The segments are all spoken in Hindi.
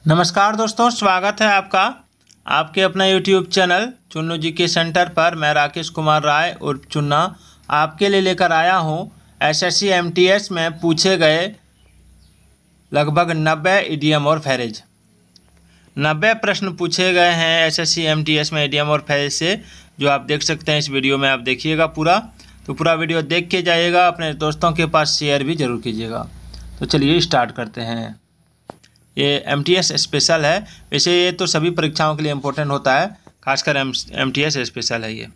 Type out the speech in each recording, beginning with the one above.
नमस्कार दोस्तों, स्वागत है आपका आपके अपना यूट्यूब चैनल चुन्नू जी के सेंटर पर। मैं राकेश कुमार राय और चुन्ना आपके लिए लेकर आया हूं एसएससी एमटीएस में पूछे गए लगभग 90 इडियम और फ्रेज। 90 प्रश्न पूछे गए हैं एसएससी एमटीएस में इडियम और फ्रेज से, जो आप देख सकते हैं। इस वीडियो में आप देखिएगा पूरा वीडियो देख के जाइएगा, अपने दोस्तों के पास शेयर भी ज़रूर कीजिएगा। तो चलिए स्टार्ट करते हैं। ये एमटीएस स्पेशल है, वैसे ये तो सभी परीक्षाओं के लिए इम्पोर्टेंट होता है, खासकर एमटीएस स्पेशल है ये।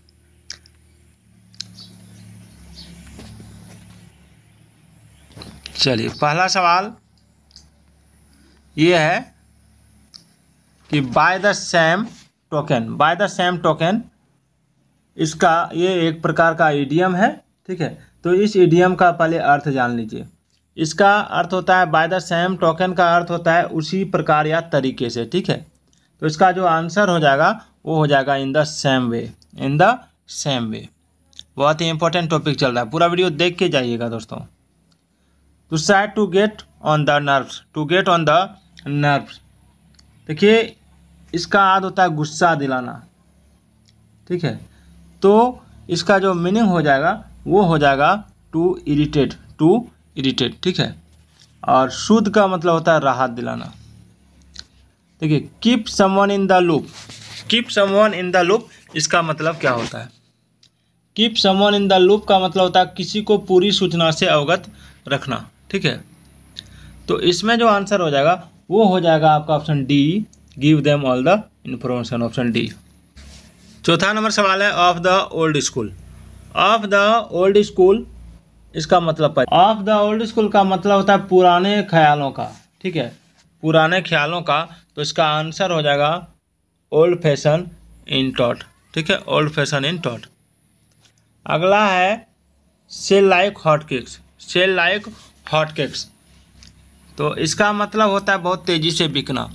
चलिए पहला सवाल ये है कि बाय द सेम टोकन, इसका ये एक प्रकार का इडियम है, ठीक है। तो इस इडियम का पहले अर्थ जान लीजिए। इसका अर्थ होता है बाय द सेम टोकन का अर्थ होता है उसी प्रकार या तरीके से, ठीक है। तो इसका जो आंसर हो जाएगा वो हो जाएगा इन द सेम वे। बहुत ही इंपॉर्टेंट टॉपिक चल रहा है, पूरा वीडियो देख के जाइएगा दोस्तों। To set to get on the nerves, देखिए इसका अर्थ होता है गुस्सा दिलाना, ठीक है। तो इसका जो मीनिंग हो जाएगा वो हो जाएगा टू इरिटेट, ठीक है। और शुद्ध का मतलब होता है राहत दिलाना। देखिए keep someone in the loop, इसका मतलब क्या होता है? Keep someone in the loop का मतलब होता है किसी को पूरी सूचना से अवगत रखना, ठीक है। तो इसमें जो आंसर हो जाएगा वो हो जाएगा आपका option D, give them all the information, option D. चौथा नंबर सवाल है ऑफ द ओल्ड स्कूल, इसका मतलब ऑफ द ओल्ड स्कूल का मतलब होता है पुराने ख्यालों का, ठीक है, पुराने ख्यालों का। तो इसका आंसर हो जाएगा ओल्ड फैशन इन थॉट, ठीक है, ओल्ड फैशन इन थॉट। अगला है सेल लाइक हॉटकेक्स, तो इसका मतलब होता है बहुत तेज़ी से बिकना।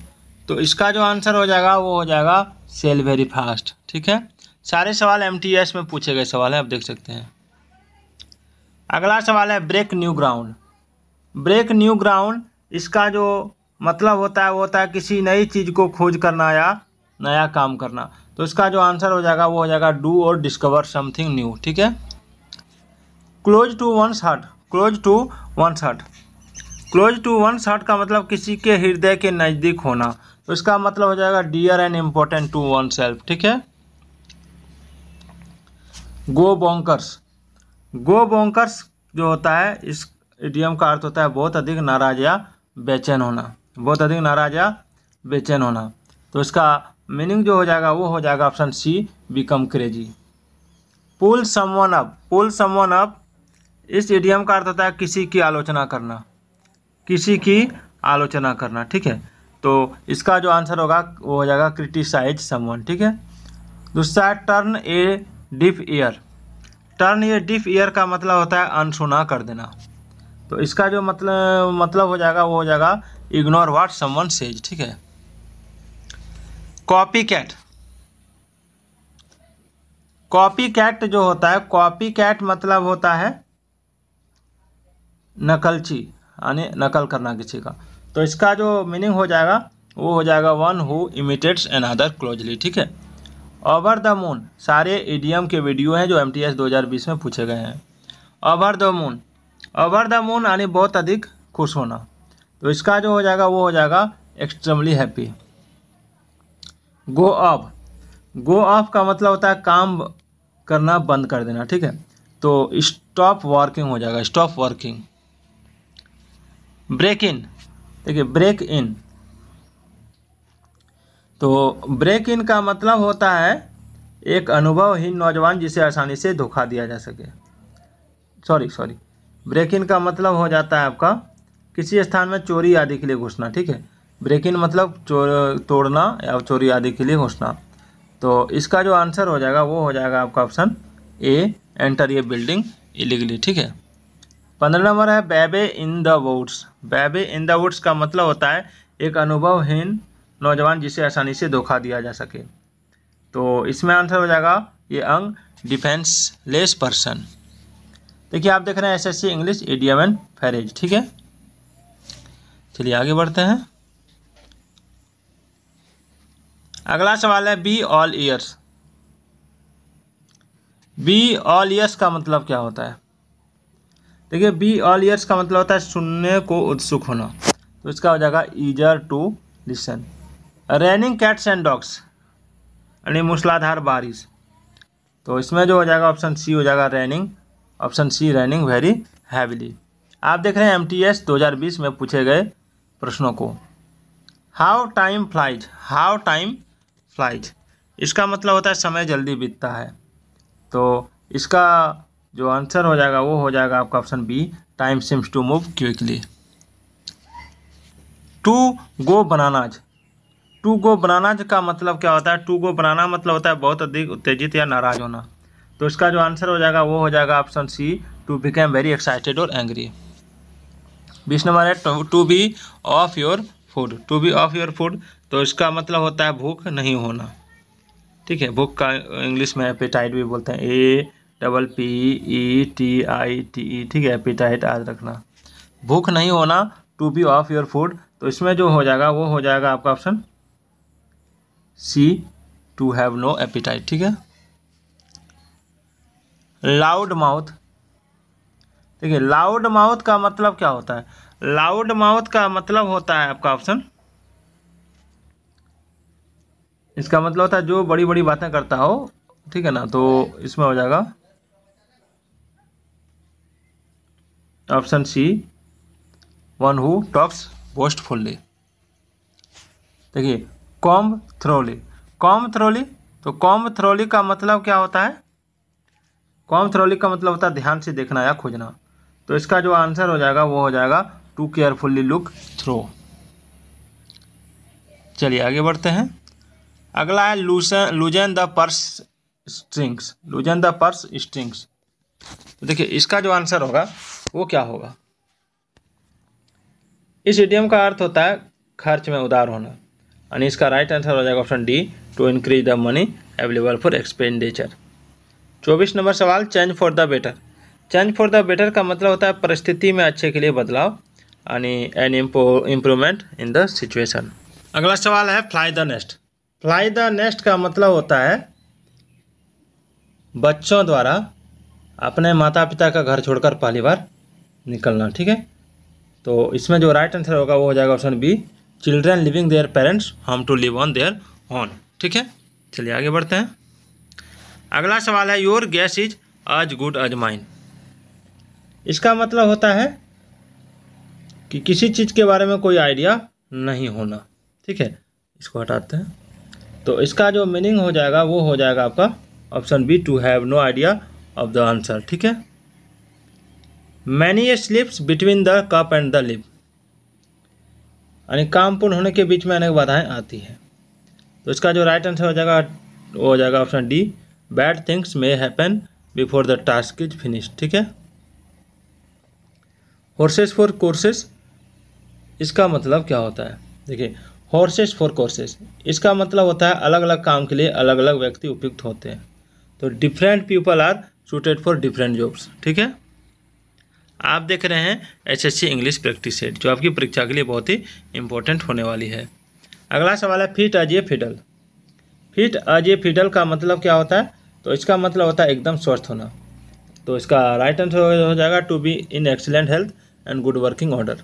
तो इसका जो आंसर हो जाएगा वो हो जाएगा सेल वेरी फास्ट, ठीक है। सारे सवाल एमटीएस में पूछे गए सवाल हैं, आप देख सकते हैं। अगला सवाल है ब्रेक न्यू ग्राउंड, इसका जो मतलब होता है वो होता है किसी नई चीज़ को खोज करना या नया काम करना। तो इसका जो आंसर हो जाएगा वो हो जाएगा डू और डिस्कवर समथिंग न्यू, ठीक है। क्लोज टू वंस हार्ट का मतलब किसी के हृदय के नज़दीक होना। तो इसका मतलब हो जाएगा dear and important to one self, ठीक है। गो बोंकर्स जो होता है इस इडियम का अर्थ होता है बहुत अधिक नाराज या बेचैन होना। तो इसका मीनिंग जो हो जाएगा वो हो जाएगा ऑप्शन सी, बिकम क्रेजी। पुल समवन अप, इस इडियम का अर्थ होता है किसी की आलोचना करना, ठीक है। तो इसका जो आंसर होगा वो हो जाएगा क्रिटिसाइज समवन, ठीक है। दूसरा टर्न ए डिफ ईयर का मतलब होता है अनसुना कर देना। तो इसका जो मतलब हो जाएगा वो हो जाएगा इग्नोर व्हाट समवन सेज, ठीक है। कॉपी कैट जो होता है, कॉपी कैट मतलब होता है नकलची, यानी नकल करना किसी का। तो इसका जो मीनिंग हो जाएगा वो हो जाएगा one who imitates another closely, ठीक है। ओवर द मून, सारे इडियम के वीडियो हैं जो एमटीएस 2020 में पूछे गए हैं। ओवर द मून यानी बहुत अधिक खुश होना। तो इसका जो हो जाएगा वो हो जाएगा एक्सट्रीमली हैप्पी। गो ऑफ का मतलब होता है काम करना बंद कर देना, ठीक है। तो स्टॉप वर्किंग हो जाएगा, स्टॉप वर्किंग। ब्रेक इन, देखिए ब्रेक इन, तो ब्रेक इन का मतलब होता है एक अनुभवहीन नौजवान जिसे आसानी से धोखा दिया जा सके। सॉरी, ब्रेक इन का मतलब हो जाता है आपका किसी स्थान में चोरी आदि के लिए घुसना, ठीक है। ब्रेक इन मतलब तोड़ना या चोरी आदि के लिए घुसना। तो इसका जो आंसर हो जाएगा वो हो जाएगा आपका ऑप्शन ए, एंटर ये बिल्डिंग इलीगली, ठीक है। 15 नंबर है बेबे इन द वुड्स का मतलब होता है एक अनुभवहीन नौजवान जिसे आसानी से धोखा दिया जा सके। तो इसमें आंसर हो जाएगा ये अंग डिफेंसलेस पर्सन। देखिए आप देख रहे हैं SSC English idiom and phrase, ठीक है। चलिए आगे बढ़ते हैं। अगला सवाल है be all years. Be all years का मतलब क्या होता है? देखिए, बी ऑल ईयर्स का मतलब होता है सुनने को उत्सुक होना। तो इसका हो जाएगा easier to listen. Raining cats and dogs यानी मूसलाधार बारिश। तो इसमें जो हो जाएगा ऑप्शन सी हो जाएगा raining, option C raining very heavily. आप देख रहे हैं MTS 2020 में पूछे गए प्रश्नों को। How time flies, how time flies इसका मतलब होता है समय जल्दी बीतता है। तो इसका जो आंसर हो जाएगा वो हो जाएगा आपका option B, time seems to move quickly. To go bananas, to go bananas का मतलब क्या होता है? टू गो बनाना मतलब होता है बहुत अधिक उत्तेजित या नाराज होना। तो इसका जो आंसर हो जाएगा वो हो जाएगा option C, to become very excited और एंग्री। 20 नंबर है to be off your food. To be off your food तो इसका मतलब होता है भूख नहीं होना। ठीक है, भूख का इंग्लिश में एपेटाइट भी बोलते हैं, APPETITE। ठीक है, एपेटाइट याद रखना। भूख नहीं होना, to be off your food. तो इसमें जो हो जाएगा वो हो जाएगा आपका option C, to have no appetite. ठीक है। लाउड माउथ, देखिए लाउड माउथ का मतलब क्या होता है? लाउड माउथ का मतलब होता है आपका ऑप्शन, इसका मतलब होता है जो बड़ी बड़ी बातें करता हो। ठीक है ना, तो इसमें हो जाएगा option C, one who talks boastfully. देखिए कॉम्ब थ्रोली, कॉम्ब थ्रोली, तो कॉम्ब थ्रोली का मतलब क्या होता है? कॉम्ब थ्रोली का मतलब होता है ध्यान से देखना या खोजना। तो इसका जो आंसर हो जाएगा वो हो जाएगा टू केयरफुल्ली लुक थ्रो। चलिए आगे बढ़ते हैं। अगला है लूजन the purse strings, लूजन the purse strings. तो देखिए इसका जो आंसर होगा वो क्या होगा? इस इडियम का अर्थ होता है खर्च में उदार होना, यानी इसका राइट आंसर हो जाएगा option D, to increase the money available for expenditure. 24 number सवाल, change for the better. Change for the better का मतलब होता है परिस्थिति में अच्छे के लिए बदलाव, यानी an improvement in the situation. अगला सवाल है fly the nest. Fly the nest का मतलब होता है बच्चों द्वारा अपने माता पिता का घर छोड़कर पहली बार निकलना। ठीक है, तो इसमें जो राइट आंसर होगा वो हो जाएगा option B, children living their parents home to live on their own. ठीक है, चलिए आगे बढ़ते हैं। अगला सवाल है your guess is as good as mine. इसका मतलब होता है कि किसी चीज़ के बारे में कोई आइडिया नहीं होना। ठीक है, इसको हटाते हैं। तो इसका जो मीनिंग हो जाएगा वो हो जाएगा आपका option B, to have no idea of the answer. ठीक है। Many slips between the cup and the lip, यानी काम पूर्ण होने के बीच में अनेक बाधाएं आती हैं। तो इसका जो राइट आंसर हो जाएगा वो हो जाएगा option D, bad things may happen before the task is finished. ठीक है। हॉर्सेस फॉर कोर्सेस, इसका मतलब क्या होता है? देखिए हॉर्सेस फॉर कोर्सेस इसका मतलब होता है अलग अलग काम के लिए अलग अलग व्यक्ति उपयुक्त होते हैं। तो different people are suited for different jobs. ठीक है। आप देख रहे हैं SSC इंग्लिश प्रैक्टिस सेट, जो आपकी परीक्षा के लिए बहुत ही इंपॉर्टेंट होने वाली है। अगला सवाल है fit as a fiddle. Fit as a fiddle का मतलब क्या होता है? तो इसका मतलब होता है एकदम स्वस्थ होना। तो इसका राइट आंसर हो जाएगा to be in excellent health and good working order.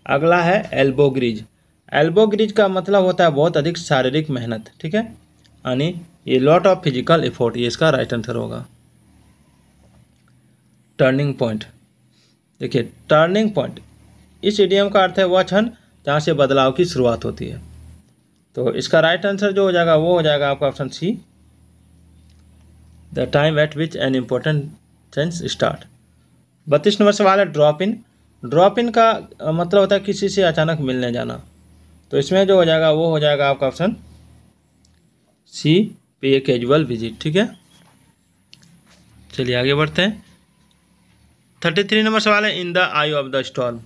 अगला है एल्बो ग्रीज। एल्बो ग्रीज का मतलब होता है बहुत अधिक शारीरिक मेहनत। ठीक है, यानी ये लॉट ऑफ फिजिकल एफर्ट, ये इसका राइट आंसर होगा। टर्निंग पॉइंट, देखिए टर्निंग पॉइंट इस इडियम का अर्थ है वह क्षण जहाँ से बदलाव की शुरुआत होती है। तो इसका राइट आंसर जो हो जाएगा वो हो जाएगा आपका option C, the time at which an important change start. 32 number सवाल है ड्रॉप इन। ड्रॉप इन का मतलब होता है किसी से अचानक मिलने जाना। तो इसमें जो हो जाएगा वो हो जाएगा आपका ऑप्शन सी, पे ए कैजुअल विजिट। ठीक है, चलिए आगे बढ़ते हैं। 33 नंबर सवाल है in the I of the storm.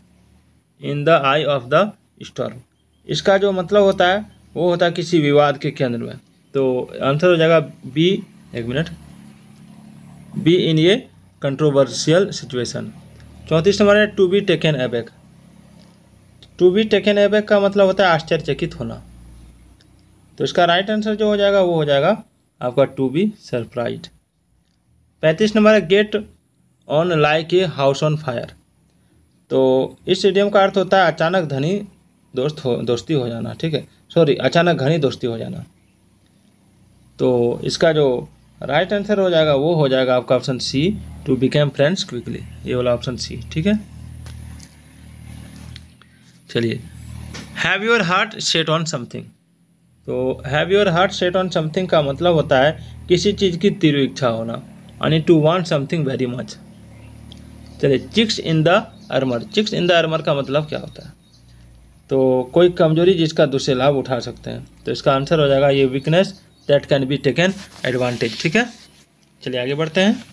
In the I of the storm इसका जो मतलब होता है वो होता है किसी विवाद के केंद्र में। तो आंसर हो जाएगा बी, एक minute, be in a controversial situation. 34 number है to be taken aback. To be taken aback का मतलब होता है आश्चर्यचकित होना। तो इसका राइट आंसर जो हो जाएगा वो हो जाएगा आपका टू बी सरप्राइज्ड। 35 नंबर है get on like a house on fire. तो इस इडियम का अर्थ होता है अचानक धनी दोस्ती हो जाना, ठीक है, सॉरी अचानक घनी दोस्ती हो जाना। तो इसका जो राइट आंसर हो जाएगा वो हो जाएगा आपका option C, to become friends quickly, ये वाला ऑप्शन सी, ठीक है। चलिए, have your heart set on something. तो have your heart set on something का मतलब होता है किसी चीज़ की तीव्र इच्छा होना, यानी to want something very much. चलिए, chinks in the armour. Chinks in the armour का मतलब क्या होता है? तो कोई कमजोरी जिसका दूसरे लाभ उठा सकते हैं। तो इसका आंसर हो जाएगा ये weakness that can be taken advantage, ठीक है। चलिए आगे बढ़ते हैं।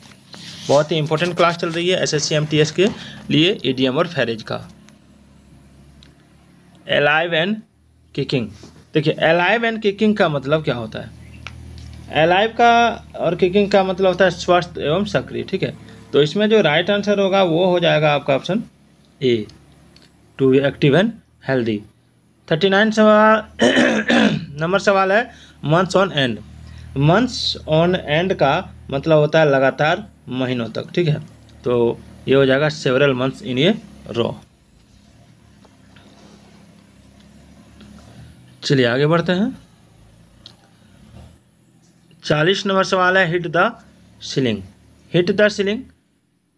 बहुत ही इंपॉर्टेंट क्लास चल रही है SSC MTS के लिए इडियम और फ्रेज का। Alive and kicking. देखिए, अलाइव एंड किकिंग का मतलब क्या होता है? अलाइव का और किकिंग का मतलब होता है स्वस्थ एवं सक्रिय, ठीक है। तो इसमें जो राइट आंसर होगा वो हो जाएगा आपका option A, to be active and healthy. 39 सवाल नंबर सवाल है months on end. Months on end का मतलब होता है लगातार महीनों तक, ठीक है। तो ये हो जाएगा सेवरल मंथ्स इन ए रो। चलिए आगे बढ़ते हैं। 40 नंबर सवाल है hit the ceiling. Hit the ceiling,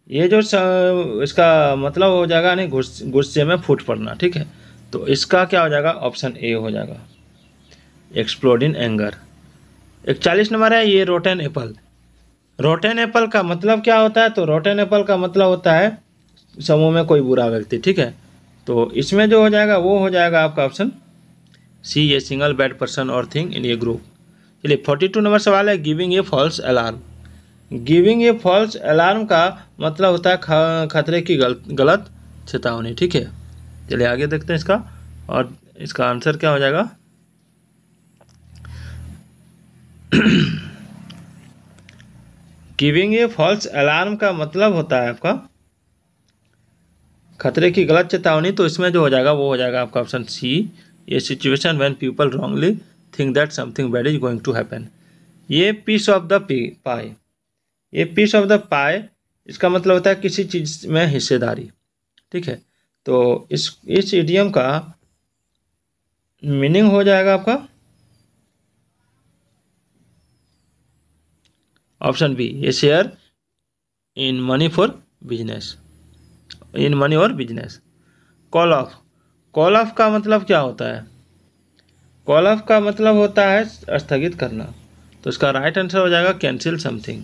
ये जो इसका मतलब हो जाएगा नहीं गुस्से में फूट पड़ना, ठीक है। तो इसका क्या हो जाएगा? ऑप्शन ए हो जाएगा, एक्सप्लोड इन एंगर। 41 नंबर है ये रोटेन एप्पल। रोटेन एप्पल का मतलब क्या होता है? तो रोटेन एप्पल का मतलब होता है समूह में कोई बुरा व्यक्ति, ठीक है। तो इसमें जो हो जाएगा वो हो जाएगा आपका option C, a single bad person or thing in a group. चलिए 42 नंबर सवाल है giving a false alarm. Giving a false alarm का मतलब होता है खतरे की गलत चेतावनी, ठीक है। चलिए आगे देखते हैं इसका, और इसका आंसर क्या हो जाएगा? गिविंग ए फॉल्स अलार्म का मतलब होता है आपका खतरे की गलत चेतावनी। तो इसमें जो हो जाएगा वो हो जाएगा आपका ऑप्शन सी, ये situation when people wrongly think that something bad is going to happen. ये पीस ऑफ द पाई, ये पीस ऑफ द पाई इसका मतलब होता है किसी चीज़ में हिस्सेदारी, ठीक है। तो इस इडियम का मीनिंग हो जाएगा आपका ऑप्शन बी, ये share in money for business, in money और business. Call off, call off का मतलब क्या होता है? कॉल ऑफ का मतलब होता है स्थगित करना। तो इसका राइट आंसर हो जाएगा cancel something.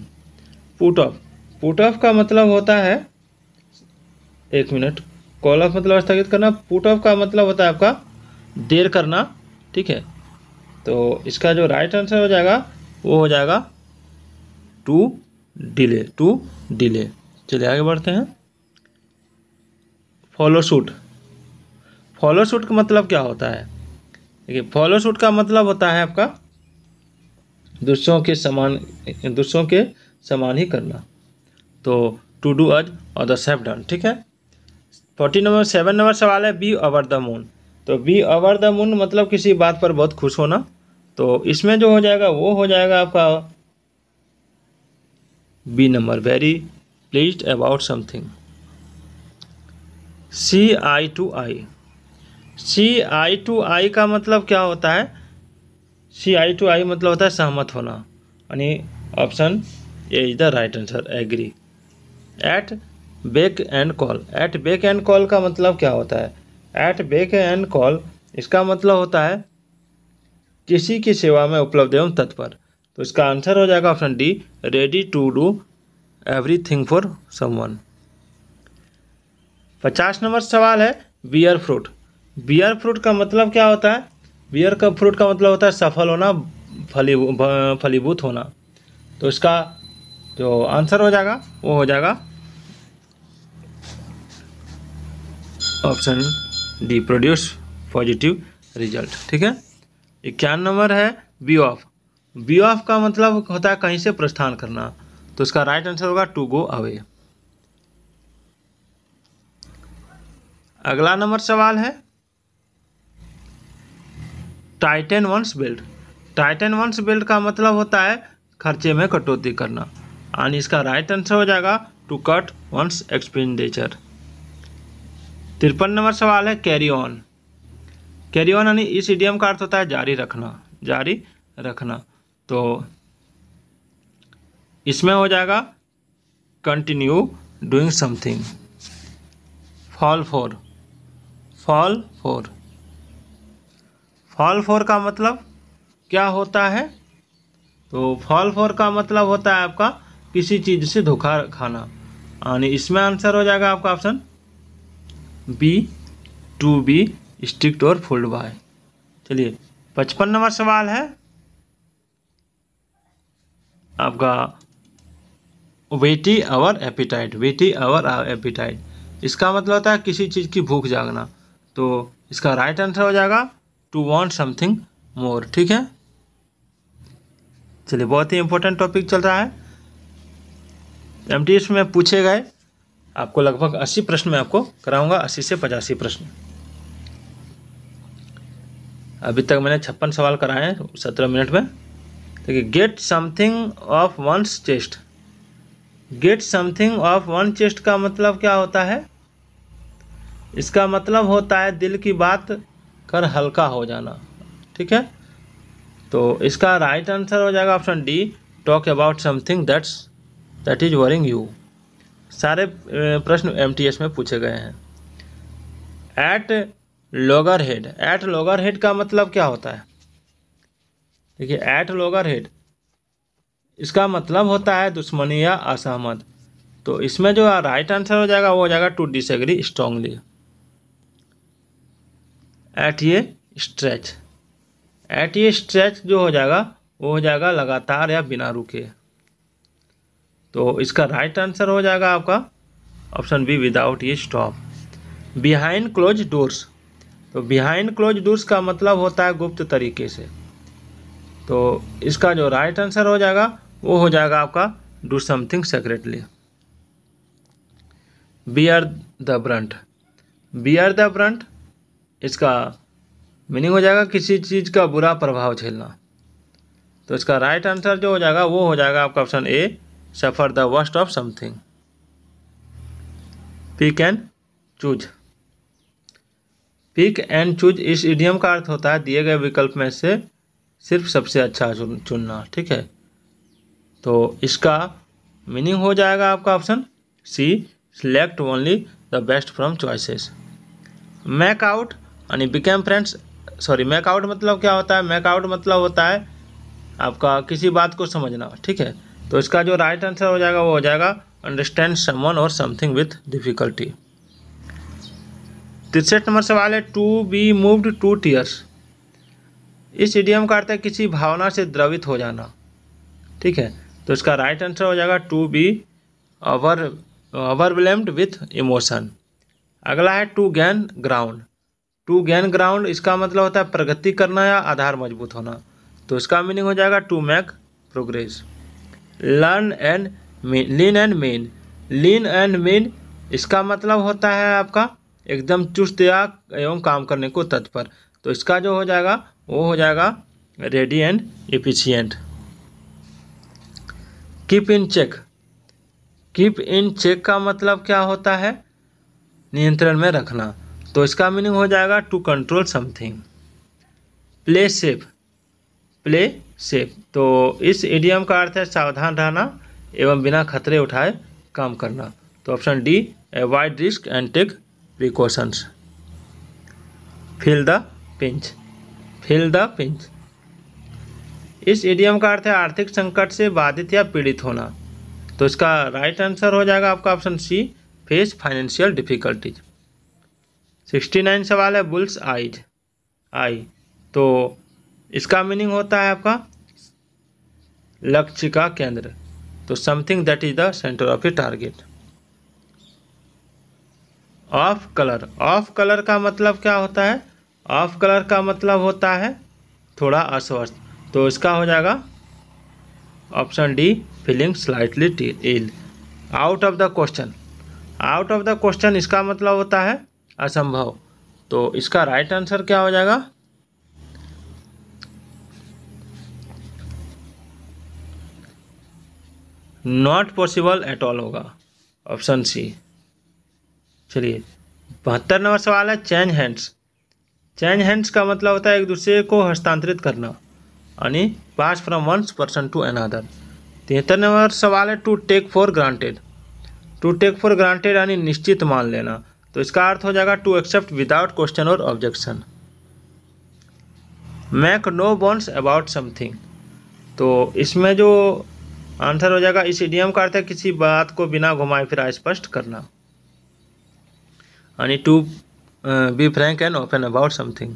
Put off, put off का मतलब होता है, एक मिनट, कॉल ऑफ मतलब स्थगित करना, पुट ऑफ का मतलब होता है आपका देर करना, ठीक है। तो इसका जो राइट आंसर हो जाएगा वो हो जाएगा टू डिले, टू डिले। चलिए आगे बढ़ते हैं। फॉलो सूट, फॉलो सूट का मतलब क्या होता है? देखिए, फॉलो सूट का मतलब होता है आपका दूसरों के समान ही करना। तो टू डू अज और द सेफ डन, ठीक है। 47 नंबर सवाल है बी ओवर द मून। तो बी ओवर द मून मतलब किसी बात पर बहुत खुश होना। तो इसमें जो हो जाएगा वो हो जाएगा आपका B number, very pleased about something. See eye to eye, see eye to eye का मतलब क्या होता है? सी आई टू आई मतलब होता है सहमत होना, यानी option A is the right answer, agree. At beck and call, at beck and call का मतलब क्या होता है? एट बेक एंड कॉल इसका मतलब होता है किसी की सेवा में उपलब्ध एवं तत्पर। तो इसका आंसर हो जाएगा option D, ready to do everything for someone. 50 number सवाल है बियर फ्रूट। बियर फ्रूट का मतलब क्या होता है? बियर का फ्रूट का मतलब होता है सफल होना, फलीभूत होना। तो इसका जो आंसर हो जाएगा वो हो जाएगा option D, produce positive result, ठीक है। 51 नंबर है बी ऑफ। बी ऑफ का मतलब होता है कहीं से प्रस्थान करना। तो इसका राइट आंसर होगा टू गो अवे। अगला नंबर सवाल है tighten one's belt. Tighten one's belt का मतलब होता है खर्चे में कटौती करना, और इसका राइट आंसर हो जाएगा to cut one's expenditure. 53 number सवाल है कैरी ऑन। कैरी ऑन यानी इस इडियम का अर्थ होता है जारी रखना, जारी रखना। तो इसमें हो जाएगा continue doing something. Fall for, fall for, fall for का मतलब क्या होता है? तो फॉल फॉर का मतलब होता है आपका किसी चीज़ से धोखा खाना, यानी इसमें आंसर हो जाएगा आपका option B, to be strict और फुल्ड बाय। चलिए 55 नंबर सवाल है आपका whet your appetite. Whet your appetite इसका मतलब होता है किसी चीज़ की भूख जागना। तो इसका राइट आंसर हो जाएगा टू वांट समथिंग मोर। ठीक है, चलिए बहुत ही इंपॉर्टेंट टॉपिक चल रहा है। एमटीएस में पूछे गए आपको लगभग 80 प्रश्न मैं आपको कराऊंगा, 80 से 85 प्रश्न। अभी तक मैंने 56 सवाल कराए हैं 17 मिनट में। देखिए, get something off one's chest. Get something off one chest का मतलब क्या होता है? इसका मतलब होता है दिल की बात कर हल्का हो जाना। ठीक है, तो इसका राइट आंसर हो जाएगा option D, talk about something that is worrying you. सारे प्रश्न एमटीएस में पूछे गए हैं। At loggerhead. At loggerhead का मतलब क्या होता है? देखिए, एट लॉगर हेड इसका मतलब होता है दुश्मनी या असहमत। तो इसमें जो राइट आंसर हो जाएगा वो हो जाएगा टू डिसएग्री स्ट्रांगली। एट ये स्ट्रेच। एट ये स्ट्रेच जो हो जाएगा वो हो जाएगा लगातार या बिना रुके। तो इसका राइट आंसर हो जाएगा आपका ऑप्शन बी, विदाउट ये स्टॉप। Behind close doors. तो बिहाइंड क्लोज डोर्स का मतलब होता है गुप्त तरीके से। तो इसका जो राइट आंसर हो जाएगा वो हो जाएगा आपका do something secretly. Bear the Brunt. Bear the Brunt इसका मीनिंग हो जाएगा किसी चीज़ का बुरा प्रभाव झेलना। तो इसका राइट आंसर जो हो जाएगा वो हो जाएगा आपका option A, suffer the worst of something. Pick and choose. Pick and choose इस इडियम का अर्थ होता है दिए गए विकल्प में से सिर्फ सबसे अच्छा चुनना। ठीक है, तो इसका मीनिंग हो जाएगा आपका option C, select only the best from choices. Make out यानी became friends. Sorry, make out मतलब क्या होता है? मैक आउट मतलब होता है आपका किसी बात को समझना। ठीक है, तो इसका जो राइट आंसर हो जाएगा वो हो जाएगा अंडरस्टैंड समवन और समथिंग विथ डिफिकल्टी। 63 नंबर सवाल है to be moved to tears. इस इडियम का अर्थ है किसी भावना से द्रवित हो जाना। ठीक है, तो इसका राइट आंसर हो जाएगा to be overwhelmed with emotion. अगला है to gain ground. To gain ground इसका मतलब होता है प्रगति करना या आधार मजबूत होना। तो इसका मीनिंग हो जाएगा to make progress. Learn and mean, lean and mean. Lean and mean इसका मतलब होता है आपका एकदम चुस्त या एवं काम करने को तत्पर। तो इसका जो हो जाएगा वो हो जाएगा ready and efficient. Keep in check. Keep in check का मतलब क्या होता है? नियंत्रण में रखना। तो इसका मीनिंग हो जाएगा to control something. Play safe. Play safe तो इस इडियम का अर्थ है सावधान रहना एवं बिना खतरे उठाए काम करना। तो option D, avoid risk and take precautions. Feel the pinch. Feel the pinch इस इडियम का अर्थ है आर्थिक संकट से बाधित या पीड़ित होना। तो इसका राइट आंसर हो जाएगा आपका option C, face financial difficulties. 69 सवाल है बुल्स आइज। आई तो इसका मीनिंग होता है आपका लक्ष्य का केंद्र। तो something that is the centre of A target. Of colour. Of colour का मतलब क्या होता है? ऑफ कलर का मतलब होता है थोड़ा अस्वस्थ। तो इसका हो जाएगा option D, feeling slightly ill. Out of the question. Out of the question इसका मतलब होता है असंभव। तो इसका राइट आंसर क्या हो जाएगा? नॉट पॉसिबल एट ऑल होगा, ऑप्शन सी। चलिए 72 नंबर सवाल है चेंज हैंड्स। चेंज हैंड्स का मतलब होता है एक दूसरे को हस्तांतरित करना, यानी pass from one person to another. 73 number सवाल है to take for granted. To take for granted यानी निश्चित मान लेना, तो इसका अर्थ हो जाएगा टू एक्सेप्ट विदाउट क्वेश्चन और objection. Make no bones about something, तो इसमें जो आंसर हो जाएगा, इस इडियम का अर्थ है किसी बात को बिना घुमाए फिराए स्पष्ट करना, यानी to be frank and open about something.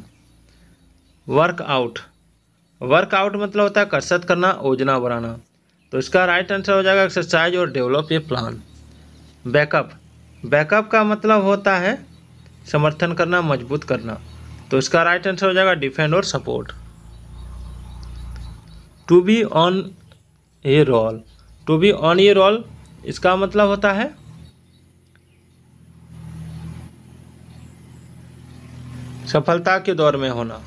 Workout, workout मतलब होता है कसरत करना, योजना बनाना, तो इसका राइट आंसर हो जाएगा एक्सरसाइज और develop a plan. Backup, backup का मतलब होता है समर्थन करना, मजबूत करना, तो इसका राइट आंसर हो जाएगा डिफेंड और support. To be on a roll, to be on a roll इसका मतलब होता है सफलता के दौर में होना,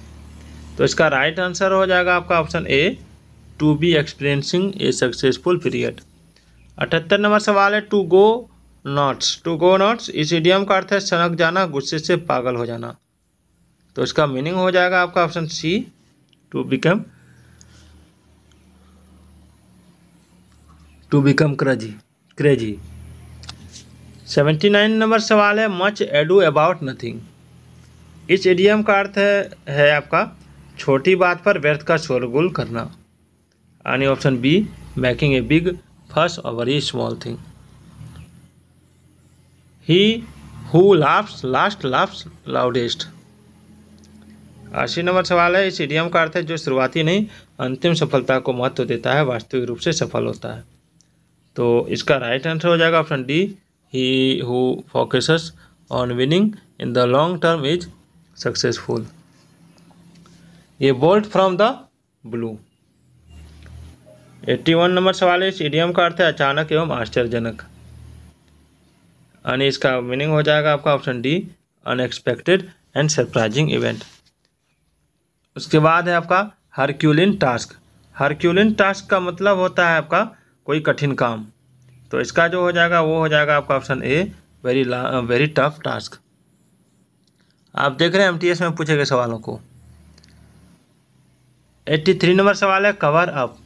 तो इसका राइट आंसर हो जाएगा आपका option A to be experiencing a successful period. 78 number सवाल है to go nuts. To go nuts इस इडियम का अर्थ है सनक जाना, गुस्से से पागल हो जाना, तो इसका मीनिंग हो जाएगा आपका option C to become crazy. 79 number सवाल है मच एडू अबाउट नथिंग। इस इडियम का अर्थ है आपका छोटी बात पर व्यर्थ का शोरगुल करना, यानी option be making a big फस और very small thing. He who laughs last laughs loudest. 80 number सवाल है इस इडियम का अर्थ है जो शुरुआती नहीं अंतिम सफलता को महत्व देता है वास्तविक रूप से सफल होता है, तो इसका राइट आंसर हो जाएगा option D he who focuses on winning in the long term is successful. ये bolt from the blue. 81 number सवाल है इस इडियम का अर्थ है अचानक एवं आश्चर्यजनक, यानी इसका मीनिंग हो जाएगा आपका option D unexpected and surprising event. उसके बाद है आपका हरक्यूलिन टास्क। हरक्यूलिन टास्क का मतलब होता है आपका कोई कठिन काम, तो इसका जो हो जाएगा वो हो जाएगा आपका option a very tough task. आप देख रहे हैं एमटीएस में पूछे गए सवालों को। 83 नंबर सवाल है कवर अप।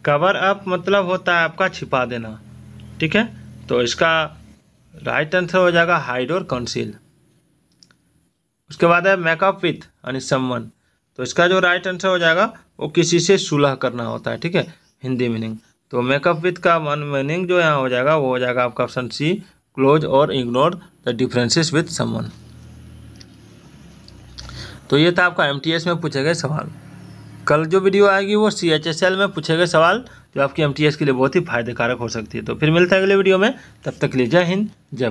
कवर अप मतलब होता है आपका छिपा देना, ठीक है, तो इसका राइट आंसर हो जाएगा हाइड और कंसील। उसके बाद है मेकअप विथ यानी समवन, तो इसका जो राइट आंसर हो जाएगा वो किसी से सुलह करना होता है, ठीक है, हिंदी मीनिंग। तो मेकअप विथ का मीनिंग जो यहाँ हो जाएगा वो हो जाएगा आपका ऑप्शन सी क्लोज और ignore the differences with someone. तो ये था आपका एमटीएस में पूछे गए सवाल। कल जो वीडियो आएगी वो सीएचएसएल में पूछे गए सवाल जो आपकी एमटीएस के लिए बहुत ही फायदेकारक हो सकती है। तो फिर मिलता है अगले वीडियो में, तब तक के लिए जय हिंद जय